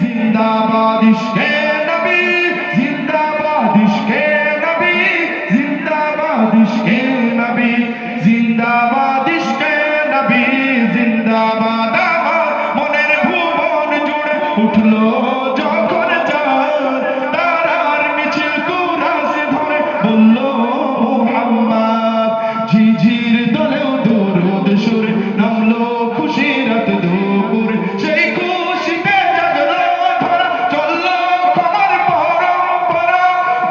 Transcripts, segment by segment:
जिंदाबाद इश्क़े नबी, जिंदाबाद इश्क़े नबी, जिंदाबाद इश्क़े नबी, जिंदाबाद इश्क़े नबी, जिंदाबाद। আমার মনের ভুবন জুড়ে উঠলো যখন চাঁদ, তারার মিছিল কুরাস ধরে বলল মুহাম্মদ। ঝিঝির দলেও দরুদ সুরে নামলো খুশির রাত দুপুর, সেই খুশিতে জাগলো ধরা চললো কমর পরম্পরা।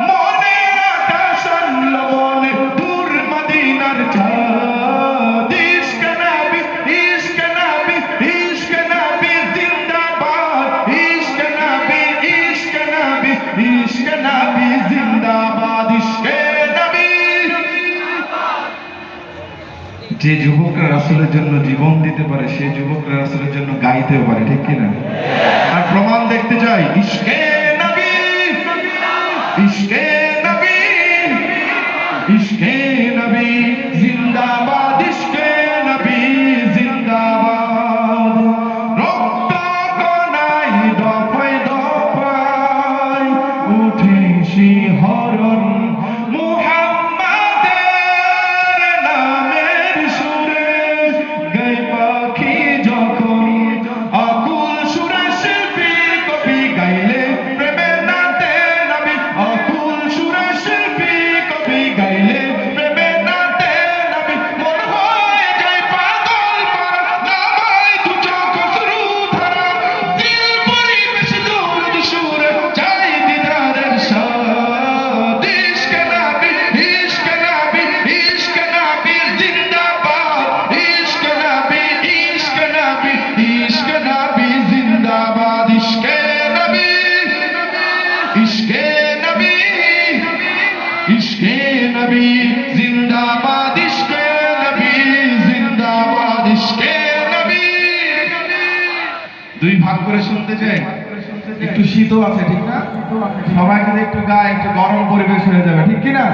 মনে আকাশ আনলো মনে দূর মদিনার চাঁদ। ইশকে নবী, ইশকে নবী, ইশকে নবী জিন্দাবাদ, ইশকে নবী, ইশকে নবী, ইশকে নবী জিন্দাবাদ, ইশকে নবী। যে যুবকরা রাসূলের জন্য জীবন দিতে পারে, সেই যুবকরা রাসূলের জন্য গাইতেও পারে, ঠিক কি না? আর প্রমাণ দেখতে চাই, ইশকে নবী, ইশকে নবী, ইশকে নবী জিন্দাবাদ, ইশকে নবী জিন্দাবাদ। রক্ত কণায় দফায় দফায় উঠে শিহরণ, মুহাম্মাদের নামের সুরে গায় পাখি যখন। আকুল সুরে শিল্পী কবি গাইলে প্রেমে নাতে নবী, আকুল সুরে শিল্পী কবি গাইলে প্রেমে নাতে নবী। মন হয়ে যায় পাগল পারা, নামায় দু চোখ অশ্রু ধারা, দিল পরিবেশ দরুদ সুরে চাই দিদারের স্বাদ। ইশকে নবী, ইশকে নবী, ইশকে নবী জিন্দাবাদ, ইশকে নবী, ইশকে নবী, ইশকে নবী জিন্দাবাদ, ইশকে নবী, ইশকে নবী, ইশকে নবী জিন্দাবাদ, ইশকে নবী জিন্দাবাদ, ইশকে নবী। দুই ভাগ করে শুনতে চাই, একটু শীতও আছে, ঠিক না? সবাই যদি একটু গায়ে, একটু গরম পরিবেশ হয়ে যাবে, ঠিক কি না?